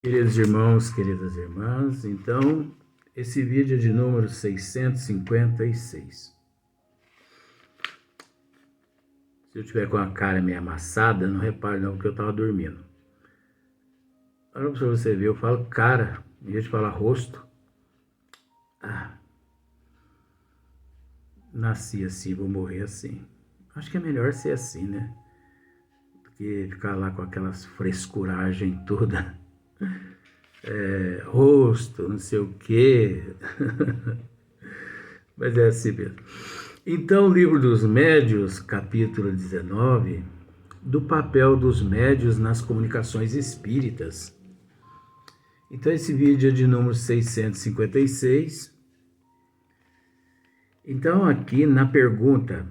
Queridos irmãos, queridas irmãs, então, esse vídeo é de número 656. Se eu tiver com a cara meio amassada, não repare não, porque eu estava dormindo. Olha para você ver, eu falo cara, em vez de falar rosto. Nasci assim, vou morrer assim. Acho que é melhor ser assim, né? Do que ficar lá com aquelas frescuragens toda. Rosto, não sei o quê. Mas é assim mesmo. Então, o livro dos Médios, capítulo 19, do papel dos médios nas comunicações espíritas. Então, esse vídeo é de número 656. Então, aqui na pergunta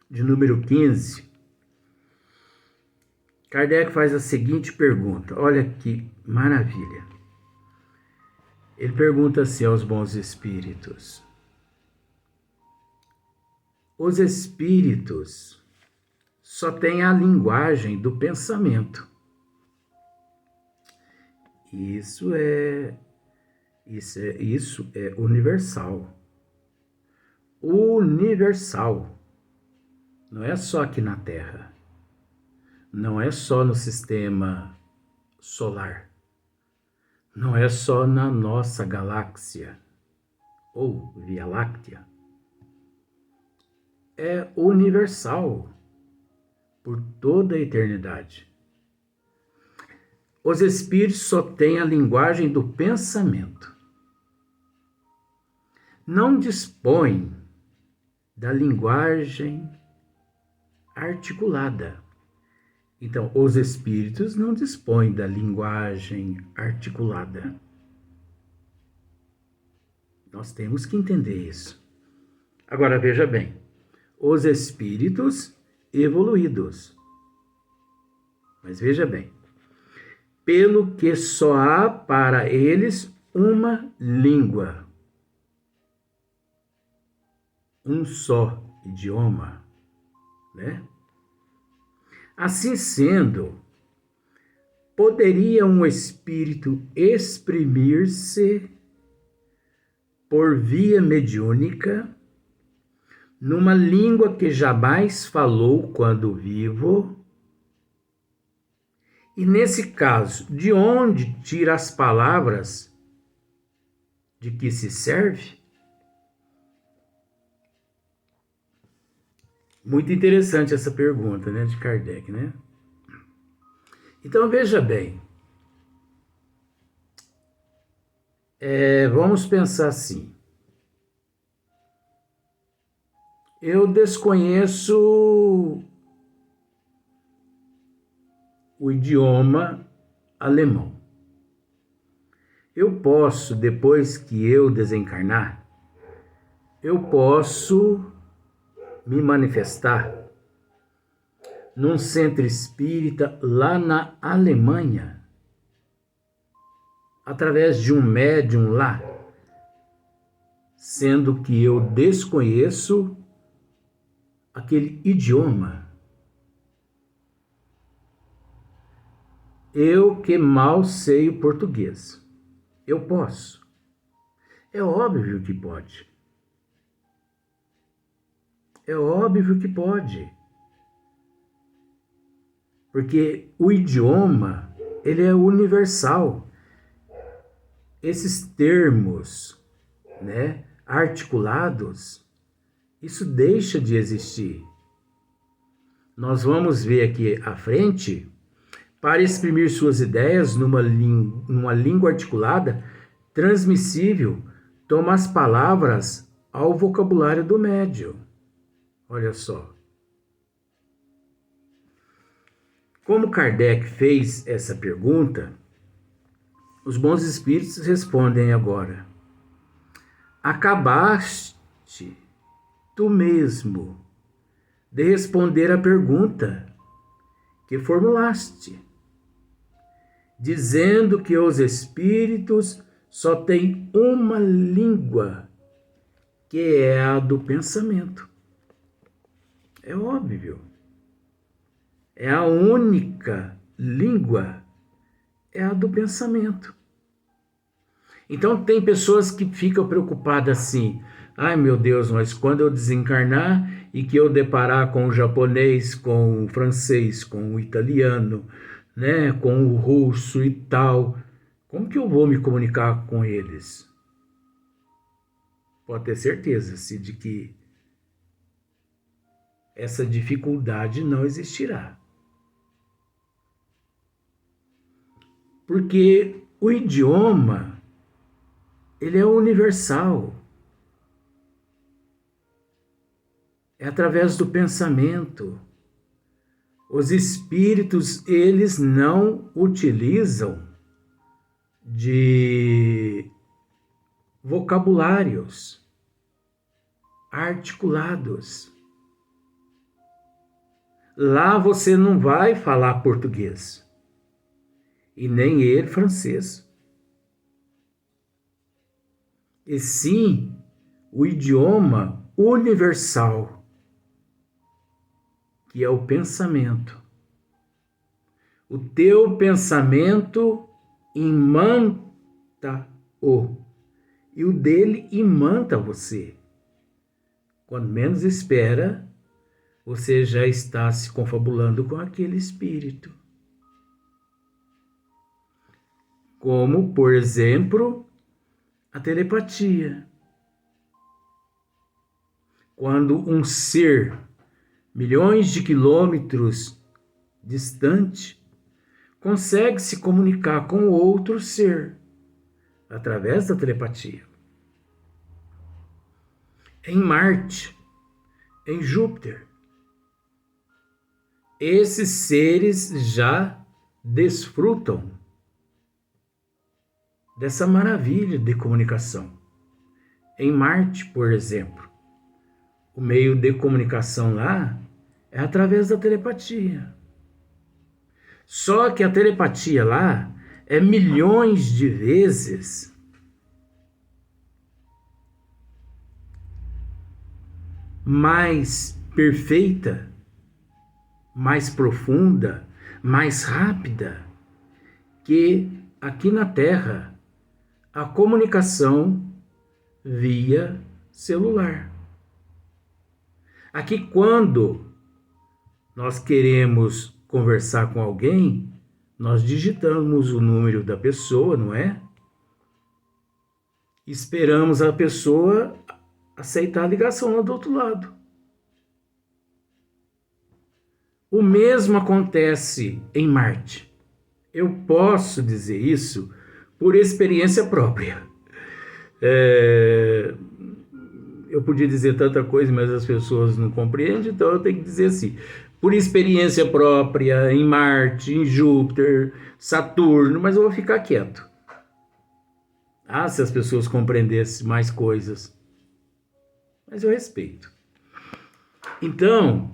de número 15, Kardec faz a seguinte pergunta. Olha que maravilha. Ele pergunta assim aos bons espíritos: os espíritos só têm a linguagem do pensamento. Isso é universal. Universal. Não é só aqui na Terra. Não é só no sistema solar. Não é só na nossa galáxia ou Via Láctea. É universal por toda a eternidade. Os espíritos só têm a linguagem do pensamento. Não dispõem da linguagem articulada. Então, os espíritos não dispõem da linguagem articulada. Nós temos que entender isso. Agora, veja bem, os espíritos evoluídos. Mas veja bem, pelo que só há para eles uma língua, um só idioma, né? Assim sendo, poderia um espírito exprimir-se por via mediúnica numa língua que jamais falou quando vivo? E nesse caso, de onde tira as palavras de que se serve? Muito interessante essa pergunta, né, de Kardec, né? Então, veja bem. Vamos pensar assim. Eu desconheço o idioma alemão. Eu posso, depois que eu desencarnar, eu posso me manifestar num centro espírita lá na Alemanha, através de um médium lá, sendo que eu desconheço aquele idioma. Eu que mal sei o português. Eu posso. É óbvio que pode. É óbvio que pode. Porque o idioma, ele é universal. Esses termos, né, articulados, isso deixa de existir. Nós vamos ver aqui à frente, para exprimir suas ideias numa língua articulada, transmissível, toma as palavras ao vocabulário do médium. Olha só. Como Kardec fez essa pergunta, os bons espíritos respondem agora: acabaste tu mesmo de responder a pergunta que formulaste, dizendo que os espíritos só têm uma língua, que é a do pensamento. É óbvio. É a única língua é a do pensamento. Então tem pessoas que ficam preocupadas assim, ai meu Deus, mas quando eu desencarnar e que eu deparar com o japonês, com o francês, com o italiano, né, com o russo e tal, como que eu vou me comunicar com eles? Pode ter certeza de que essa dificuldade não existirá. Porque o idioma, ele é universal. É através do pensamento. Os espíritos, eles não utilizam de vocabulários articulados. Lá você não vai falar português. E nem ele francês. E sim o idioma universal, que é o pensamento. O teu pensamento imanta-o, e o dele imanta você. Quando menos espera, você já está se confabulando com aquele espírito. Como, por exemplo, a telepatia. Quando um ser milhões de quilômetros distante consegue se comunicar com outro ser através da telepatia. Em Marte, em Júpiter, esses seres já desfrutam dessa maravilha de comunicação. Em Marte, por exemplo, o meio de comunicação lá é através da telepatia. Só que a telepatia lá é milhões de vezes mais perfeita, mais profunda, mais rápida que aqui na Terra a comunicação via celular. Aqui, quando nós queremos conversar com alguém, nós digitamos o número da pessoa, não é? Esperamos a pessoa aceitar a ligação lá do outro lado. O mesmo acontece em Marte. Eu posso dizer isso por experiência própria. Eu podia dizer tanta coisa, mas as pessoas não compreendem, então eu tenho que dizer assim. Por experiência própria, em Marte, em Júpiter, Saturno, mas eu vou ficar quieto. Ah, se as pessoas compreendessem mais coisas. Mas eu respeito. Então,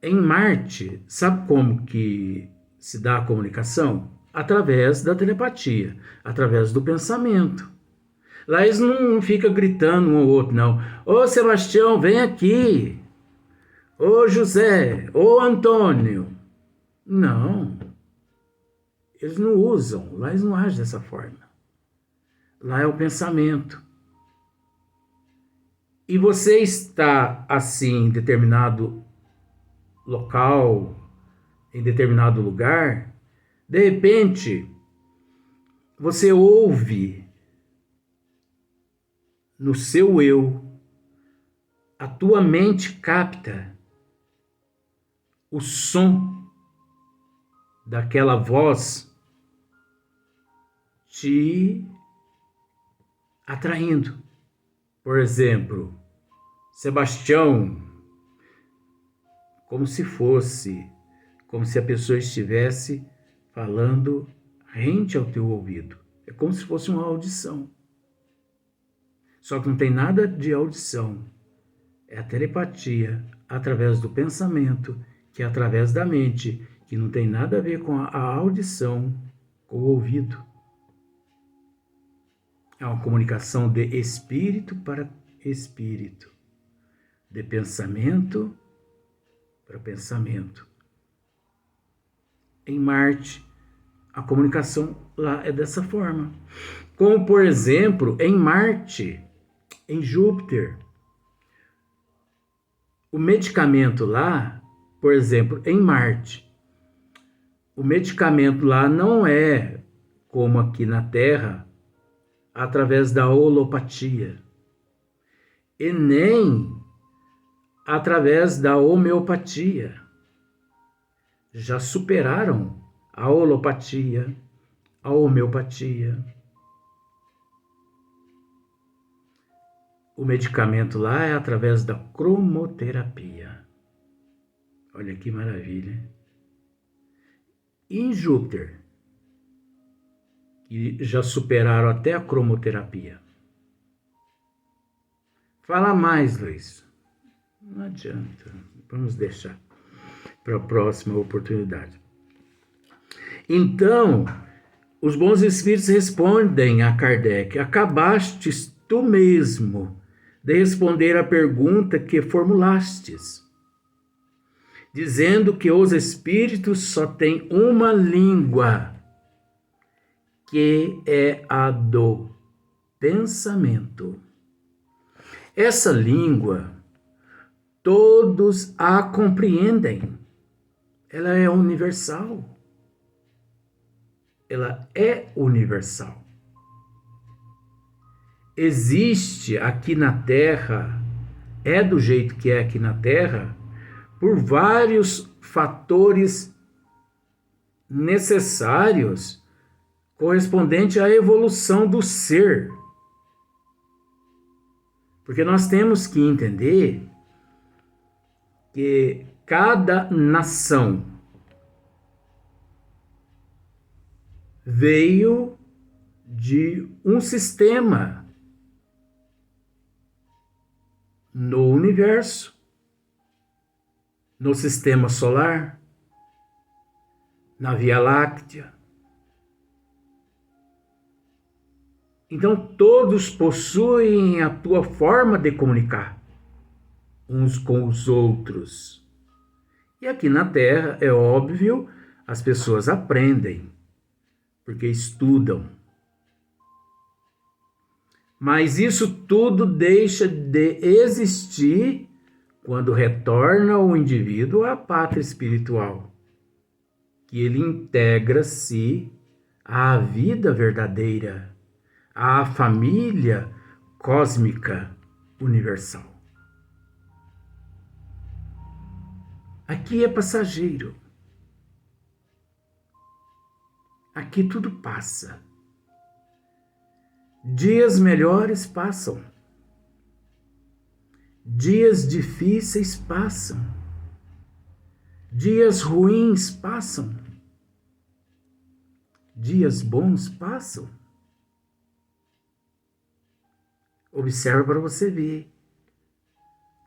em Marte, sabe como que se dá a comunicação? Através da telepatia, através do pensamento. Lá eles não ficam gritando um ao outro, não. Ô Sebastião, vem aqui. Ô José, ô Antônio. Não. Eles não usam, lá eles não agem dessa forma. Lá é o pensamento. E você está assim em determinado local, em determinado lugar, de repente você ouve no seu eu, a tua mente capta o som daquela voz te atraindo. Por exemplo, Sebastião, como se a pessoa estivesse falando rente ao teu ouvido. É como se fosse uma audição. Só que não tem nada de audição. É a telepatia através do pensamento, que é através da mente, que não tem nada a ver com a audição, com o ouvido. É uma comunicação de espírito para espírito, de pensamento para pensamento. Em Marte, A comunicação lá é dessa forma. Como, por exemplo, em Marte, em Júpiter. O medicamento lá, por exemplo, em Marte, o medicamento lá não é como aqui na Terra, através da holopatia, e nem através da homeopatia. Já superaram a holopatia, a homeopatia. O medicamento lá é através da cromoterapia. Olha que maravilha. E em Júpiter, que já superaram até a cromoterapia. Fala mais, Luiz. Não adianta. Vamos deixar para a próxima oportunidade. Então, os bons espíritos respondem a Kardec: acabastes tu mesmo de responder à pergunta que formulastes, dizendo que os espíritos só têm uma língua, que é a do pensamento. Essa língua, todos a compreendem. Ela é universal. Ela é universal. Existe aqui na Terra, é do jeito que é aqui na Terra, por vários fatores necessários correspondente à evolução do ser. Porque nós temos que entender que cada nação veio de um sistema no universo, no sistema solar, na Via Láctea. Então todos possuem a tua forma de comunicar uns com os outros. E aqui na Terra, é óbvio, as pessoas aprendem, porque estudam. Mas isso tudo deixa de existir quando retorna o indivíduo à pátria espiritual, que ele integra-se à vida verdadeira, à família cósmica universal. Aqui é passageiro. Aqui tudo passa. Dias melhores passam. Dias difíceis passam. Dias ruins passam. Dias bons passam. Observa para você ver.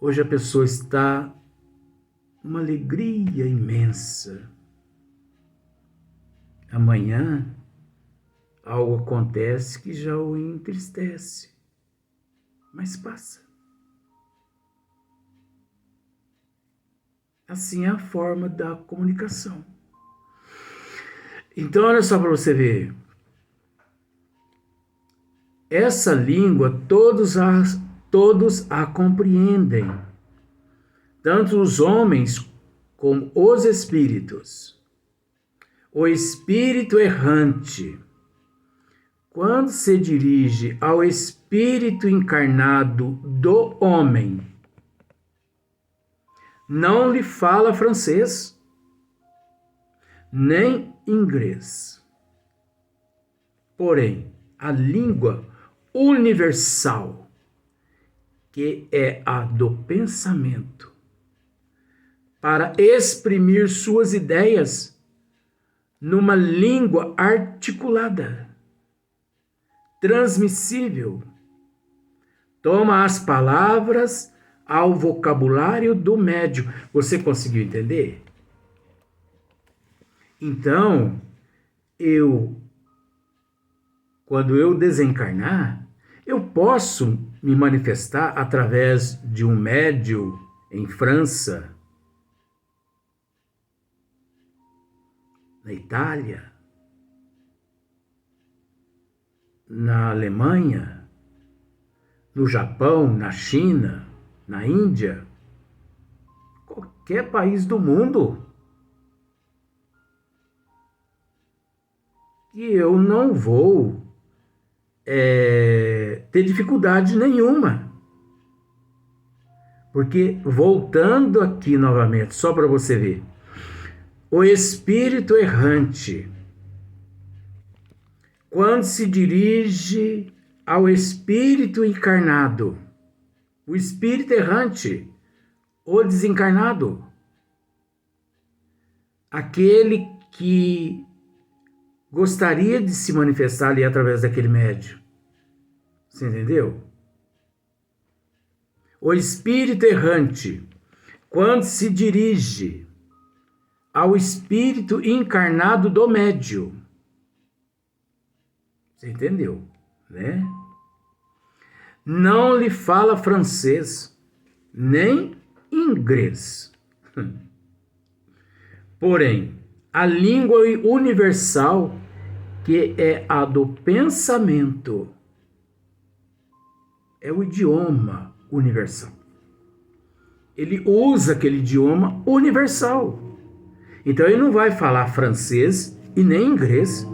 Hoje a pessoa está uma alegria imensa. Amanhã algo acontece que já o entristece, mas passa. Assim é a forma da comunicação. Então, olha só para você ver. Essa língua todos a compreendem, tanto os homens como os espíritos. O espírito errante, quando se dirige ao espírito encarnado do homem, não lhe fala francês, nem inglês. Porém, a língua universal, que é a do pensamento, para exprimir suas ideias numa língua articulada, transmissível, toma as palavras ao vocabulário do médium. Você conseguiu entender? Então, quando eu desencarnar, eu posso me manifestar através de um médium em França, na Itália, na Alemanha, no Japão, na China, na Índia, qualquer país do mundo, que eu não vou ter dificuldade nenhuma. Porque, voltando aqui novamente, só para você ver, o espírito errante, quando se dirige ao espírito encarnado, o espírito errante, o desencarnado, aquele que gostaria de se manifestar ali através daquele médium, você entendeu? O espírito errante, quando se dirige ao espírito encarnado do médium, você entendeu, né? Não lhe fala francês, nem inglês. Porém, a língua universal, que é a do pensamento, é o idioma universal. Ele usa aquele idioma universal. Então ele não vai falar francês e nem inglês,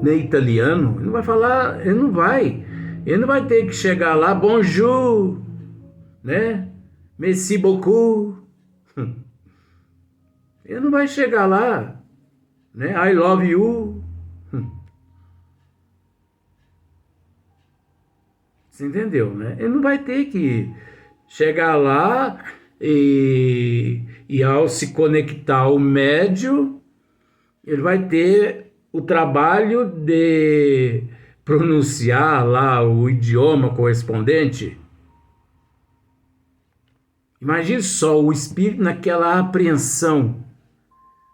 nem italiano. Ele não vai falar, ele não vai ter que chegar lá, bonjour, né? Merci beaucoup. Ele não vai chegar lá, né? I love you. Você entendeu, né? Ele não vai ter que chegar lá e ao se conectar ao médium, ele vai ter o trabalho de pronunciar lá o idioma correspondente. Imagine só o espírito naquela apreensão.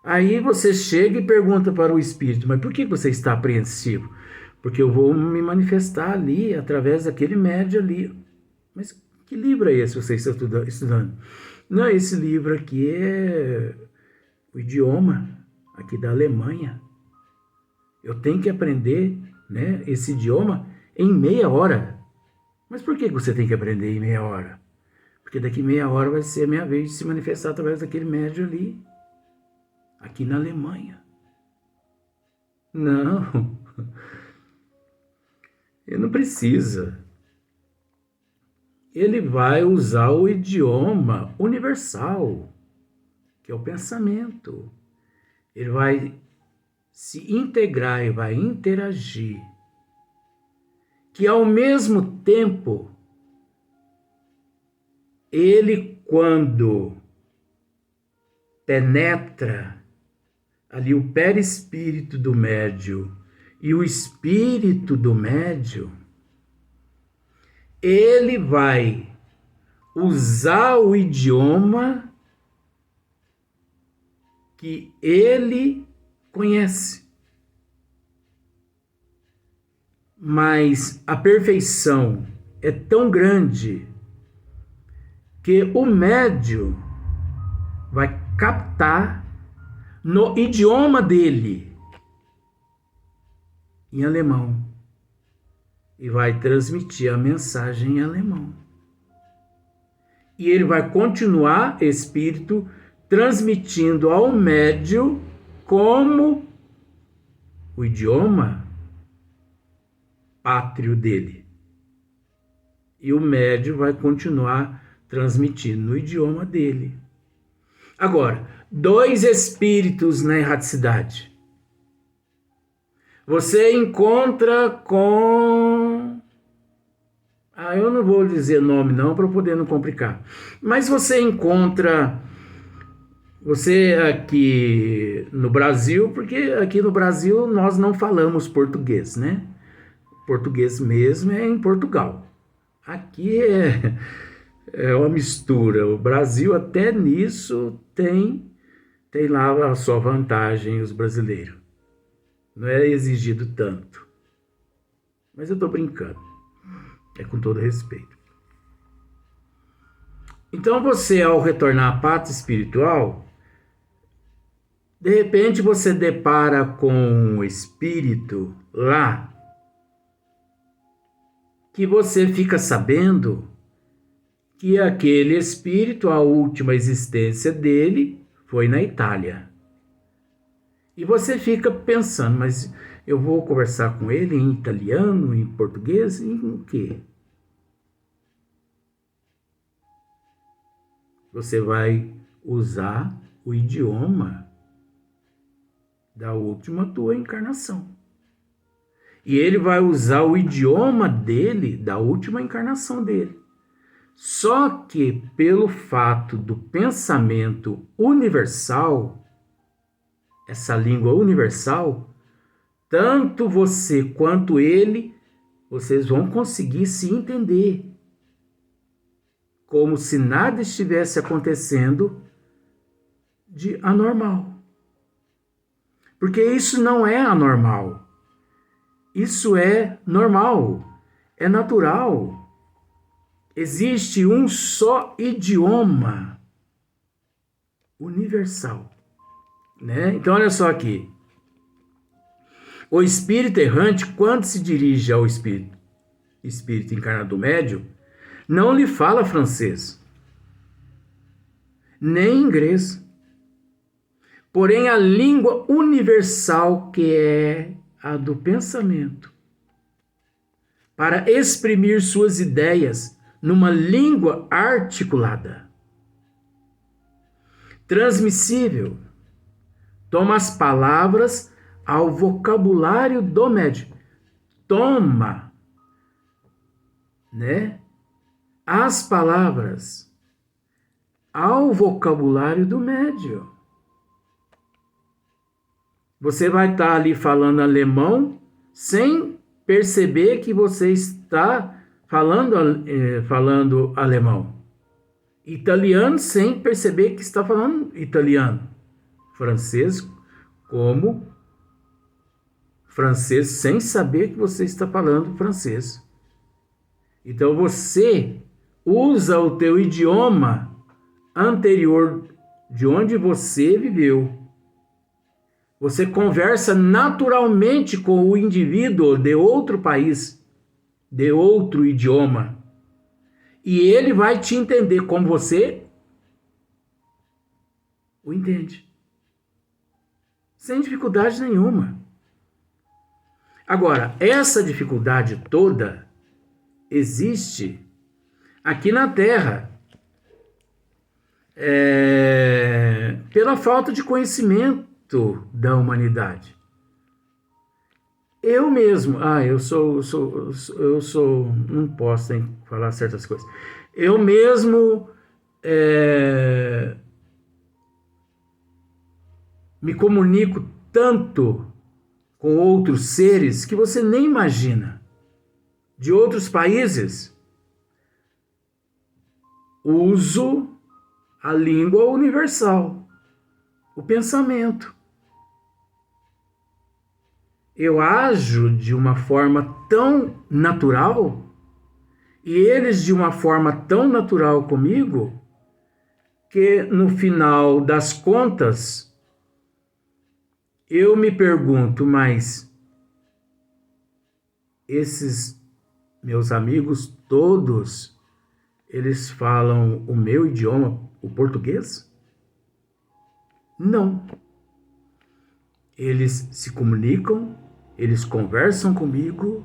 Aí você chega e pergunta para o espírito, mas por que você está apreensivo? Porque eu vou me manifestar ali, através daquele médium ali. Mas que livro é esse que você está estudando? Não, esse livro aqui é o idioma aqui da Alemanha. Eu tenho que aprender, né, esse idioma em meia hora. Mas por que você tem que aprender em meia hora? Porque daqui meia hora vai ser a minha vez de se manifestar através daquele médium ali, aqui na Alemanha. Não, ele não precisa. Ele vai usar o idioma universal, que é o pensamento. Ele vai se integrar e vai interagir. Que ao mesmo tempo, ele, quando penetra ali o perispírito do médium e o espírito do médium, ele vai usar o idioma que ele conhece. Mas a perfeição é tão grande que o médium vai captar no idioma dele, em alemão, e vai transmitir a mensagem em alemão. E ele vai continuar, espírito, transmitindo ao médium como o idioma pátrio dele. E o médium vai continuar transmitindo no idioma dele. Agora, dois espíritos na erraticidade. Você encontra com... eu não vou dizer nome não, para poder não complicar. Mas você encontra... Você aqui no Brasil, porque aqui no Brasil nós não falamos português, né? Português mesmo é em Portugal. Aqui é uma mistura. O Brasil até nisso tem lá a sua vantagem, os brasileiros. Não é exigido tanto. Mas eu estou brincando. É com todo respeito. Então você, ao retornar à pátria espiritual, De repente você depara com um espírito lá que você fica sabendo que aquele espírito, a última existência dele, foi na Itália. E você fica pensando, mas eu vou conversar com ele em italiano, em português, em o quê? Você vai usar o idioma da última tua encarnação. E ele vai usar o idioma dele, da última encarnação dele. Só que pelo fato do pensamento universal, essa língua universal, tanto você quanto ele, vocês vão conseguir se entender. Como se nada estivesse acontecendo de anormal. Porque isso não é anormal. Isso é normal, é natural. Existe um só idioma universal, né? Então olha só aqui. O espírito errante, quando se dirige ao espírito encarnado médio, não lhe fala francês, nem inglês. Porém, a língua universal, que é a do pensamento, para exprimir suas ideias numa língua articulada, transmissível, toma as palavras ao vocabulário do médium. Toma, né, as palavras ao vocabulário do médium. Você vai estar ali falando alemão sem perceber que você está falando alemão. Italiano sem perceber que está falando italiano. Francês como francês sem saber que você está falando francês. Então você usa o teu idioma anterior de onde você viveu. Você conversa naturalmente com o indivíduo de outro país, de outro idioma. E ele vai te entender como você o entende. Sem dificuldade nenhuma. Agora, essa dificuldade toda existe aqui na Terra. Pela falta de conhecimento da humanidade. Eu mesmo, não posso falar certas coisas. Eu mesmo me comunico tanto com outros seres que você nem imagina, de outros países. Uso a língua universal, o pensamento. Eu ajo de uma forma tão natural e eles de uma forma tão natural comigo que no final das contas eu me pergunto, mas esses meus amigos todos, eles falam o meu idioma, o português? Não. Eles se comunicam, eles conversam comigo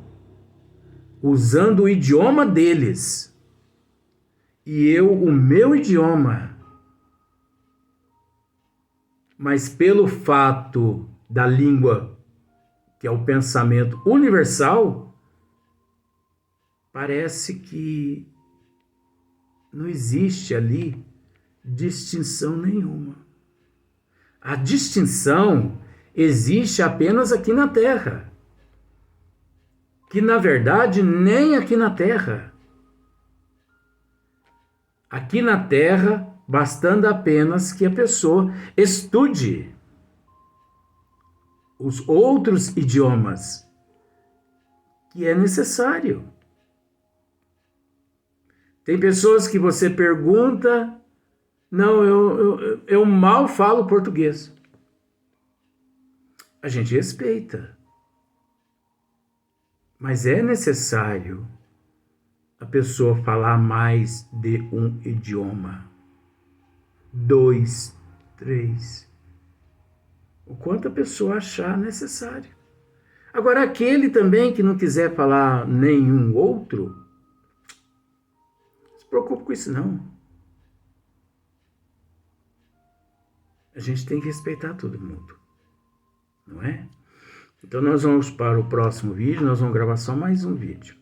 usando o idioma deles. E eu, o meu idioma. Mas pelo fato da língua, que é o pensamento universal, parece que não existe ali distinção nenhuma. A distinção existe apenas aqui na Terra, que na verdade nem aqui na Terra. Aqui na Terra, bastando apenas que a pessoa estude os outros idiomas, que é necessário. Tem pessoas que você pergunta, não, eu mal falo português. a gente respeita. Mas é necessário a pessoa falar mais de um idioma. 2, 3. O quanto a pessoa achar necessário. Agora, aquele também que não quiser falar nenhum outro, não se preocupe com isso não. A gente tem que respeitar todo mundo, não é? Então nós vamos para o próximo vídeo, nós vamos gravar só mais um vídeo.